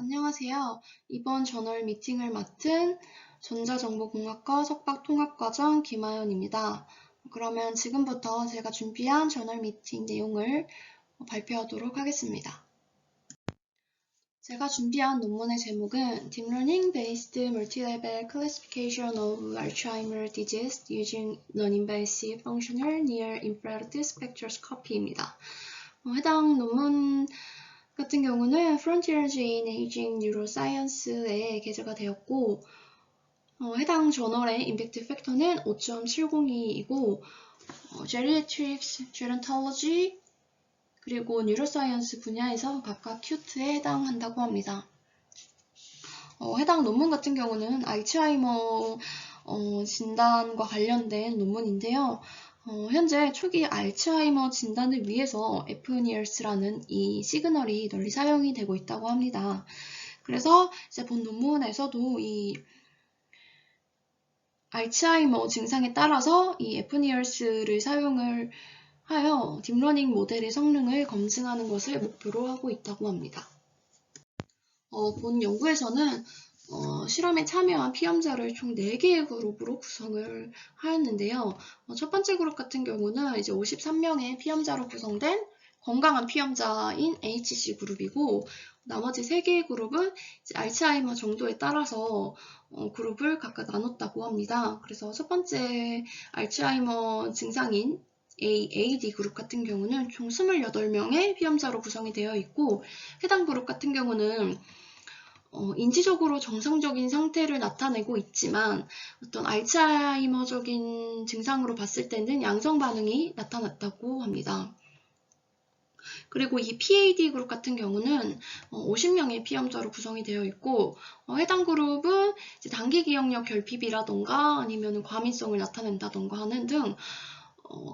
안녕하세요. 이번 저널 미팅을 맡은 전자정보공학과 석박통합과정 김하연입니다. 그러면 지금부터 제가 준비한 저널 미팅 내용을 발표하도록 하겠습니다. 제가 준비한 논문의 제목은 Deep Learning Based Multi-Level Classification of Alzheimer's Disease Using Non-Invasive Functional Near-Infrared Spectroscopy입니다. 해당 논문 같은 경우는 Frontiers in Aging Neuroscience에 게재가 되었고 해당 저널의 임팩트 팩터는 5.702이고 Geriatrics, Gerontology, 그리고 뉴로사이언스 분야에서 각각 Q2에 해당한다고 합니다. 해당 논문 같은 경우는 알츠하이머 진단과 관련된 논문인데요. 현재 초기 알츠하이머 진단을 위해서 FNIRS라는 이 시그널이 널리 사용이 되고 있다고 합니다. 그래서 이제 본 논문에서도 이 알츠하이머 증상에 따라서 이 FNIRS를 사용을 하여 딥러닝 모델의 성능을 검증하는 것을 목표로 하고 있다고 합니다. 본 연구에서는 실험에 참여한 피험자를 총 4개의 그룹으로 구성을 하였는데요. 첫 번째 그룹 같은 경우는 이제 53명의 피험자로 구성된 건강한 피험자인 HC 그룹이고, 나머지 3개의 그룹은 이제 알츠하이머 정도에 따라서 그룹을 각각 나눴다고 합니다. 그래서 첫 번째 알츠하이머 증상인 AD 그룹 같은 경우는 총 28명의 피험자로 구성이 되어 있고, 해당 그룹 같은 경우는 인지적으로 정상적인 상태를 나타내고 있지만 어떤 알츠하이머적인 증상으로 봤을 때는 양성 반응이 나타났다고 합니다. 그리고 이 PAD 그룹 같은 경우는 50명의 피험자로 구성이 되어 있고, 해당 그룹은 이제 단기 기억력 결핍이라던가 아니면 과민성을 나타낸다던가 하는 등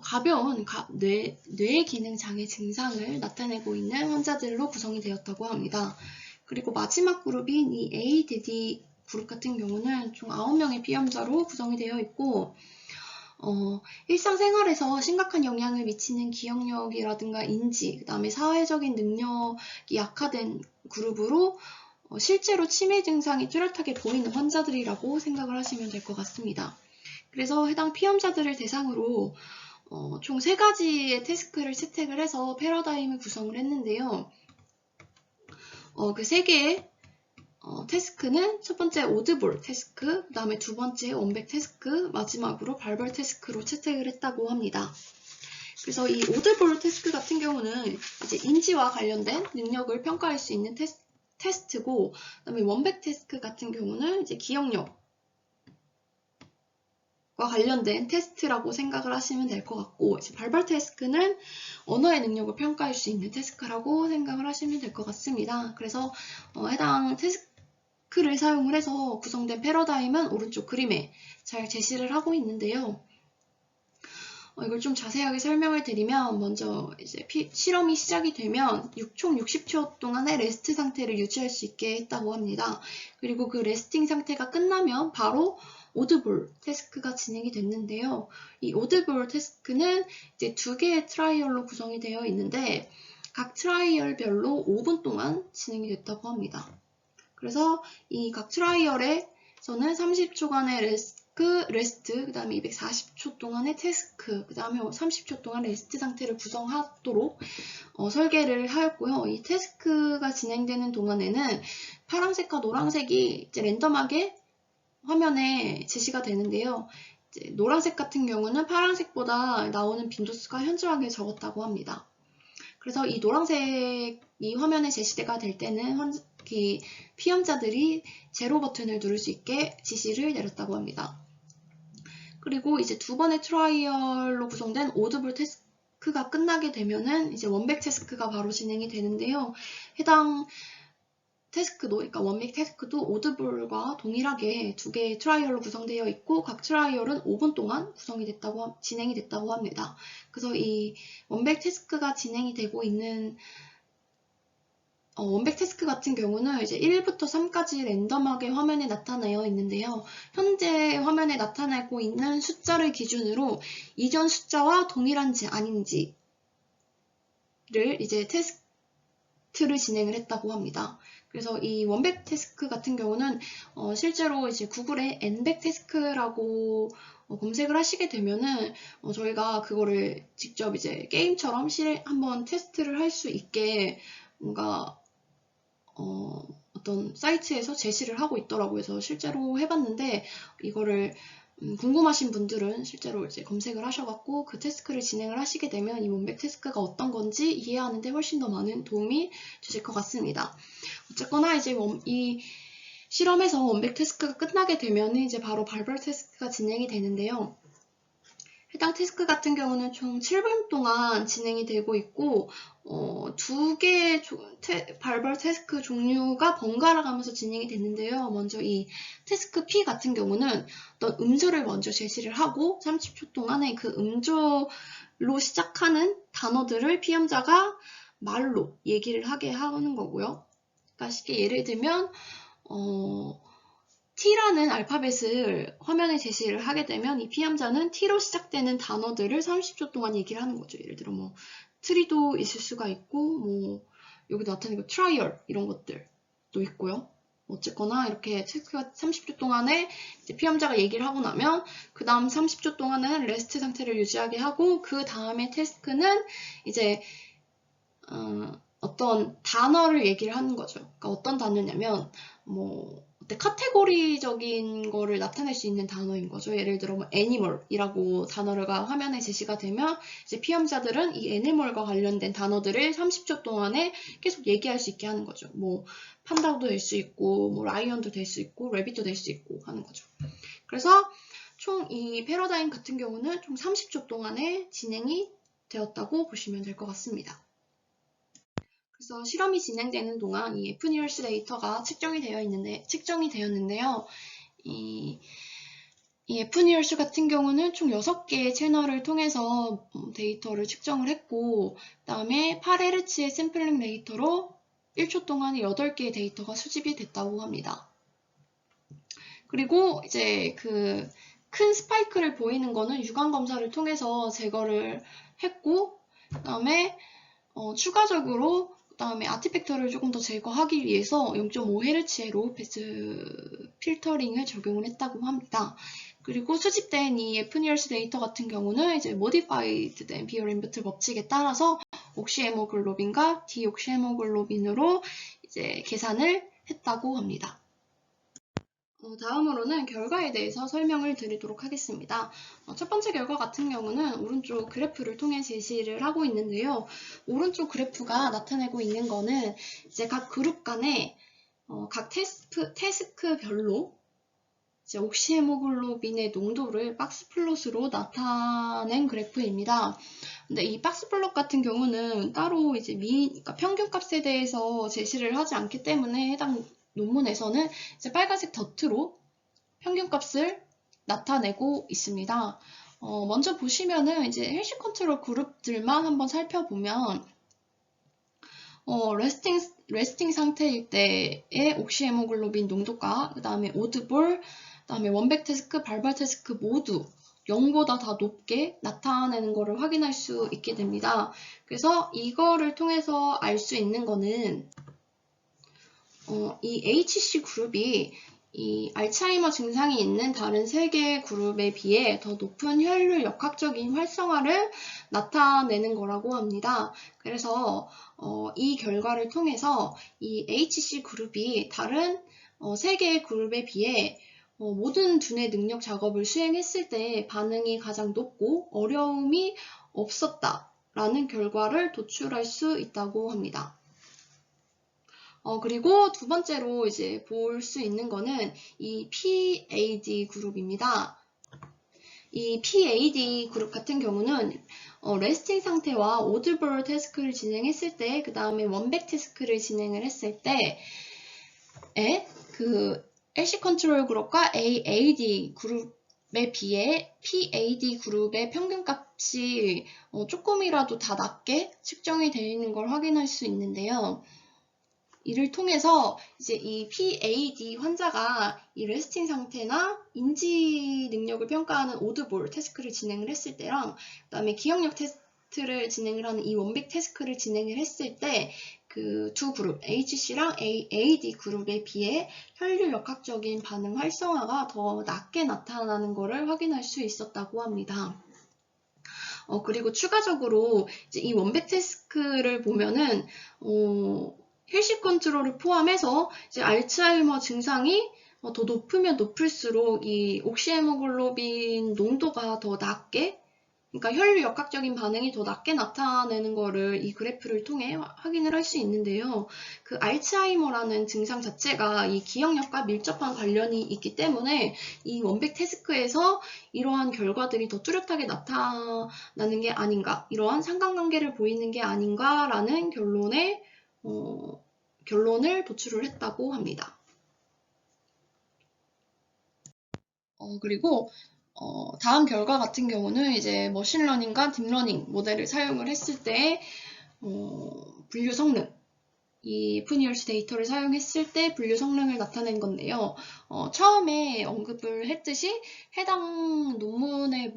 가벼운 뇌 기능 장애 증상을 나타내고 있는 환자들로 구성이 되었다고 합니다. 그리고 마지막 그룹인 이 ADD 그룹 같은 경우는 총 9명의 피험자로 구성이 되어 있고, 일상생활에서 심각한 영향을 미치는 기억력이라든가 인지, 그 다음에 사회적인 능력이 약화된 그룹으로 실제로 치매 증상이 뚜렷하게 보이는 환자들이라고 생각을 하시면 될 것 같습니다. 그래서 해당 피험자들을 대상으로 총 3가지의 태스크를 채택을 해서 패러다임을 구성을 했는데요. 그 3개의 태스크는 첫 번째 오드볼 태스크, 그 다음에 두 번째 원백 태스크, 마지막으로 발벌 태스크로 채택을 했다고 합니다. 그래서 이 오드볼 태스크 같은 경우는 이제 인지와 관련된 능력을 평가할 수 있는 테스트고, 그 다음에 원백 태스크 같은 경우는 이제 기억력과 관련된 테스트라고 생각을 하시면 될 것 같고, 이제 발벌 태스크는 언어의 능력을 평가할 수 있는 태스크라고 생각을 하시면 될 것 같습니다. 그래서 해당 태스크를 사용을 해서 구성된 패러다임은 오른쪽 그림에 잘 제시를 하고 있는데요. 이걸 좀 자세하게 설명을 드리면, 먼저 이제 실험이 시작이 되면 총 60초 동안의 레스트 상태를 유지할 수 있게 했다고 합니다. 그리고 그 레스팅 상태가 끝나면 바로 오드볼 태스크가 진행이 됐는데요. 이 오드볼 태스크는 이제 2개의 트라이얼로 구성이 되어 있는데, 각 트라이얼별로 5분 동안 진행이 됐다고 합니다. 그래서 이 각 트라이얼에서는 30초간의 레스트, 그 다음에 240초 동안의 태스크, 그 다음에 30초 동안 레스트 상태를 구성하도록 설계를 하였고요. 이 태스크가 진행되는 동안에는 파란색과 노란색이 이제 랜덤하게 화면에 제시가 되는데요. 이제 노란색 같은 경우는 파란색보다 나오는 빈도수가 현저하게 적었다고 합니다. 그래서 이 노란색이 화면에 제시가 될 때는 피험자들이 제로 버튼을 누를 수 있게 지시를 내렸다고 합니다. 그리고 이제 두 번의 트라이얼로 구성된 오드볼 태스크가 끝나게 되면은 이제 원백 태스크가 바로 진행이 되는데요. 해당 태스크도, 그러니까 원백 태스크도 오드볼과 동일하게 2개의 트라이얼로 구성되어 있고, 각 트라이얼은 5분 동안 진행이 됐다고 합니다. 그래서 이 원백 태스크가 진행이 되고 있는 원백 태스크 같은 경우는 이제 1부터 3까지 랜덤하게 화면에 나타내어 있는데요. 현재 화면에 나타나고 있는 숫자를 기준으로 이전 숫자와 동일한지 아닌지를 이제 테스트를 진행을 했다고 합니다. 그래서 이 원백 태스크 같은 경우는 실제로 이제 구글에 n백 태스크라고 검색을 하시게 되면은 저희가 그거를 직접 이제 게임처럼 한번 테스트를 할 수 있게 뭔가 어떤 사이트에서 제시를 하고 있더라고요. 그래서 실제로 해봤는데 이거를 궁금하신 분들은 실제로 이제 검색을 하셔갖고 그 태스크를 진행을 하시게 되면 이 원백 태스크가 어떤 건지 이해하는데 훨씬 더 많은 도움이 되실 것 같습니다. 어쨌거나 이제 이 실험에서 원백 태스크가 끝나게 되면 이제 바로 발벌 태스크가 진행이 되는데요. 해당 태스크 같은 경우는 총 7분 동안 진행이 되고 있고 두 개의 발벌 태스크 종류가 번갈아 가면서 진행이 됐는데요. 먼저 이 태스크 P 같은 경우는 어떤 음조를 먼저 제시를 하고 30초 동안에 그 음조로 시작하는 단어들을 피험자가 말로 얘기를 하게 하는 거고요. 그러니까 쉽게 예를 들면 T라는 알파벳을 화면에 제시를 하게 되면 이 피험자는 T로 시작되는 단어들을 30초 동안 얘기를 하는 거죠. 예를 들어 뭐 트리도 있을 수가 있고 뭐 여기 나타나는 트라이얼 이런 것들도 있고요. 어쨌거나 이렇게 체크가 30초 동안에 이제 피험자가 얘기를 하고 나면 그 다음 30초 동안은 레스트 상태를 유지하게 하고 그 다음에 태스크는 이제 어떤 단어를 얘기를 하는 거죠. 그러니까 어떤 단어냐면 뭐 카테고리적인 거를 나타낼 수 있는 단어인 거죠. 예를 들어 뭐 애니멀이라고 단어가 화면에 제시가 되면 이제 피험자들은 이 애니멀과 관련된 단어들을 30초 동안에 계속 얘기할 수 있게 하는 거죠. 뭐 판다도 될 수 있고 뭐 라이언도 될 수 있고 래빗도 될 수 있고 하는 거죠. 그래서 총 이 패러다임 같은 경우는 총 30초 동안에 진행이 되었다고 보시면 될 것 같습니다. 그래서 실험이 진행되는 동안 이 Fnews 데이터가 측정이 되었는데요. 이 Fnews 같은 경우는 총 6개의 채널을 통해서 데이터를 측정을 했고, 그 다음에 8Hz의 샘플링 데이터로 1초 동안에 8개의 데이터가 수집이 됐다고 합니다. 그리고 이제 그 큰 스파이크를 보이는 거는 유관 검사를 통해서 제거를 했고, 그 다음에 추가적으로 그다음에 아티팩터를 조금 더 제거하기 위해서 0.5Hz의 로우 패스 필터링을 적용을 했다고 합니다. 그리고 수집된 이 Fnews 데이터 같은 경우는 이제 modified 된 비어림부트 법칙에 따라서 옥시헤모글로빈과 디옥시헤모글로빈으로 이제 계산을 했다고 합니다. 다음으로는 결과에 대해서 설명을 드리도록 하겠습니다. 첫 번째 결과 같은 경우는 오른쪽 그래프를 통해 제시를 하고 있는데요. 오른쪽 그래프가 나타내고 있는 거는 이제 각 그룹 간의 각 태스크별로 이제 옥시헤모글로빈의 농도를 박스플롯으로 나타낸 그래프입니다. 근데 이 박스플롯 같은 경우는 따로 이제 그러니까 평균값에 대해서 제시를 하지 않기 때문에 해당 논문에서는 이제 빨간색 덧으로 평균값을 나타내고 있습니다. 먼저 보시면은 이제 헬시 컨트롤 그룹들만 한번 살펴보면 레스팅 상태일 때의 옥시헤모글로빈 농도가 그 다음에 오드볼, 그 다음에 원백 태스크, 발발 태스크 모두 0보다 다 높게 나타내는 것을 확인할 수 있게 됩니다. 그래서 이거를 통해서 알 수 있는 거는 이 HC 그룹이 이 알츠하이머 증상이 있는 다른 3개의 그룹에 비해 더 높은 혈류 역학적인 활성화를 나타내는 거라고 합니다. 그래서 이 결과를 통해서 이 HC 그룹이 다른 3개의 그룹에 비해 모든 두뇌 능력 작업을 수행했을 때 반응이 가장 높고 어려움이 없었다라는 결과를 도출할 수 있다고 합니다. 그리고 두 번째로 이제 볼 수 있는 거는 이 PAD 그룹입니다. 이 PAD 그룹 같은 경우는 레스팅 상태와 오드볼 태스크를 진행했을 때, 그 다음에 원백 태스크를 진행을 했을 때에 그 LC 컨트롤 그룹과 AAD 그룹에 비해 PAD 그룹의 평균값이 조금이라도 다 낮게 측정이 되어 있는 걸 확인할 수 있는데요. 이를 통해서 이제 이 PAD 환자가 이 레스팅 상태나 인지 능력을 평가하는 오드볼 태스크를 진행을 했을 때랑 그다음에 기억력 테스트를 진행을 하는 이 원백 태스크를 진행을 했을 때 그 두 그룹, HC랑 AD 그룹에 비해 혈류 역학적인 반응 활성화가 더 낮게 나타나는 것을 확인할 수 있었다고 합니다. 그리고 추가적으로 이제 이 원백 태스크를 보면은 혈식 컨트롤을 포함해서 이제 알츠하이머 증상이 더 높으면 높을수록 이 옥시헤모글로빈 농도가 더 낮게, 그러니까 혈류 역학적인 반응이 더 낮게 나타내는 거를 이 그래프를 통해 확인을 할 수 있는데요. 그 알츠하이머라는 증상 자체가 이 기억력과 밀접한 관련이 있기 때문에 이 원백 태스크에서 이러한 결과들이 더 뚜렷하게 나타나는 게 아닌가, 이러한 상관관계를 보이는 게 아닌가라는 결론을 도출을 했다고 합니다. 그리고 다음 결과 같은 경우는 이제 머신러닝과 딥러닝 모델을 사용을 했을 때 분류 성능, 이 푸니얼스 데이터를 사용했을 때 분류 성능을 나타낸 건데요. 처음에 언급을 했듯이 해당 논문의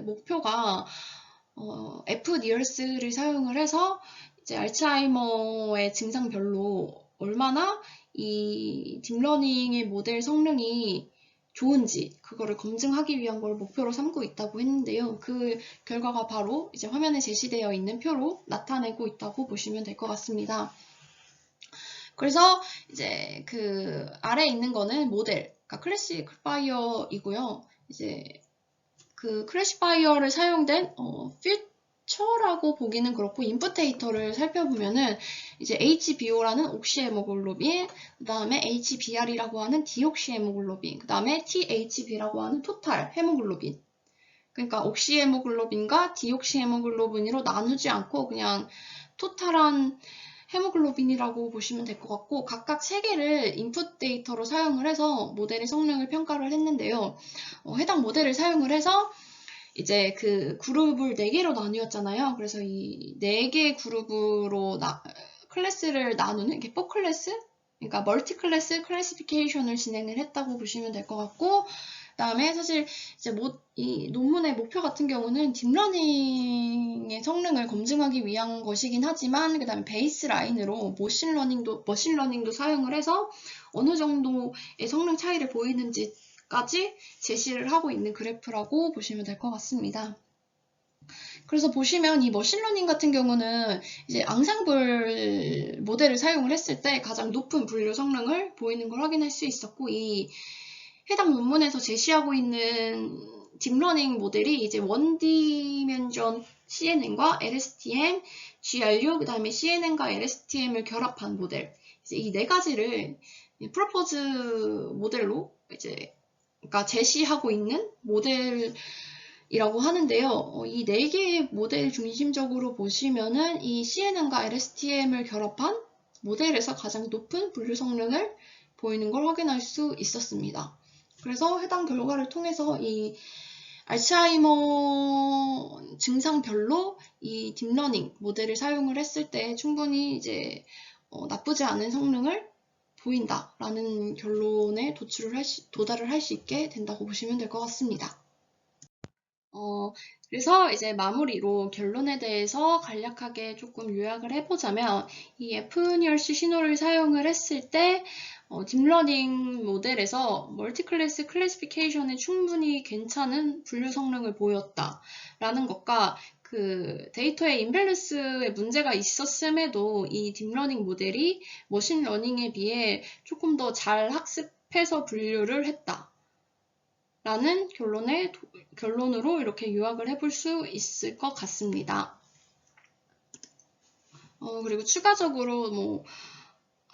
목표가 FNIRS를 사용을 해서 이제 알츠하이머의 증상별로 얼마나 이 딥러닝의 모델 성능이 좋은지 그거를 검증하기 위한 걸 목표로 삼고 있다고 했는데요. 그 결과가 바로 이제 화면에 제시되어 있는 표로 나타내고 있다고 보시면 될 것 같습니다. 그래서 이제 그 아래에 있는 거는 모델, 그러니까 클래시파이어이고요. 이제 그 클래시파이어를 사용된 퓨처라고 보기는 그렇고 인풋 데이터를 살펴보면은 이제 HBO라는 옥시헤모글로빈, 그 다음에 HBR이라고 하는 디옥시헤모글로빈, 그 다음에 THB라고 하는 토탈 헤모글로빈. 그러니까 옥시헤모글로빈과 디옥시헤모글로빈으로 나누지 않고 그냥 토탈한 헤모글로빈이라고 보시면 될 것 같고, 각각 3개를 인풋 데이터로 사용을 해서 모델의 성능을 평가를 했는데요. 해당 모델을 사용을 해서 이제 그 그룹을 4개로 나뉘었잖아요. 그래서 이 4개 그룹으로 클래스를 나누는, 이게 4클래스? 그러니까 멀티클래스 클래시피케이션을 진행을 했다고 보시면 될 것 같고, 그 다음에 사실 이제 이 논문의 목표 같은 경우는 딥러닝의 성능을 검증하기 위한 것이긴 하지만, 그 다음에 베이스라인으로 머신러닝도 사용을 해서 어느 정도의 성능 차이를 보이는지까지 제시를 하고 있는 그래프라고 보시면 될 것 같습니다. 그래서 보시면 이 머신러닝 같은 경우는 이제 앙상블 모델을 사용을 했을 때 가장 높은 분류 성능을 보이는 걸 확인할 수 있었고, 이 해당 논문에서 제시하고 있는 딥러닝 모델이 이제 원디멘전 CNN과 LSTM, GRU, 그 다음에 CNN과 LSTM을 결합한 모델. 이제 이 4가지를 프로포즈 모델로 이제 그러니까 제시하고 있는 모델이라고 하는데요. 이 4개의 모델 중심적으로 보시면은 이 CNN과 LSTM을 결합한 모델에서 가장 높은 분류 성능을 보이는 걸 확인할 수 있었습니다. 그래서 해당 결과를 통해서 이 알츠하이머 증상별로 이 딥러닝 모델을 사용을 했을 때 충분히 이제 나쁘지 않은 성능을 보인다라는 결론에 도달을 할 수 있게 된다고 보시면 될 것 같습니다. 그래서 이제 마무리로 결론에 대해서 간략하게 조금 요약을 해보자면, 이 FNIRS 신호를 사용을 했을 때 딥러닝 모델에서 멀티클래스 클래시피케이션에 충분히 괜찮은 분류 성능을 보였다라는 것과, 그 데이터의 인밸런스에 문제가 있었음에도 이 딥러닝 모델이 머신러닝에 비해 조금 더 잘 학습해서 분류를 했다 라는 결론으로 이렇게 요약을 해볼 수 있을 것 같습니다. 그리고 추가적으로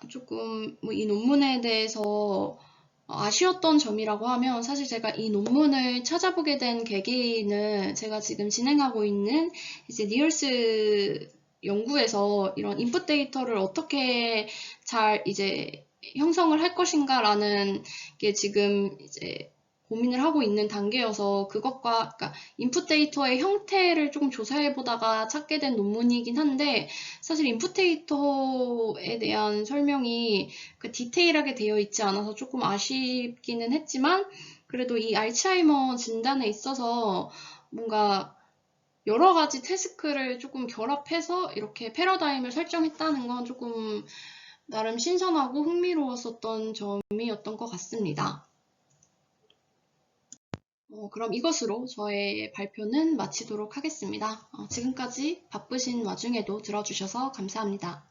조금 이 논문에 대해서 아쉬웠던 점이라고 하면, 사실 제가 이 논문을 찾아보게 된 계기는 제가 지금 진행하고 있는 이제 니얼스 연구에서 이런 인풋 데이터를 어떻게 잘 이제 형성을 할 것인가라는 게 지금 이제 고민을 하고 있는 단계여서 그러니까 인풋 데이터의 형태를 조금 조사해 보다가 찾게 된 논문이긴 한데, 사실 인풋 데이터에 대한 설명이 디테일하게 되어 있지 않아서 조금 아쉽기는 했지만, 그래도 이 알츠하이머 진단에 있어서 뭔가 여러 가지 태스크를 조금 결합해서 이렇게 패러다임을 설정했다는 건 조금 나름 신선하고 흥미로웠었던 점이었던 것 같습니다. 그럼 이것으로 저의 발표는 마치도록 하겠습니다. 지금까지 바쁘신 와중에도 들어주셔서 감사합니다.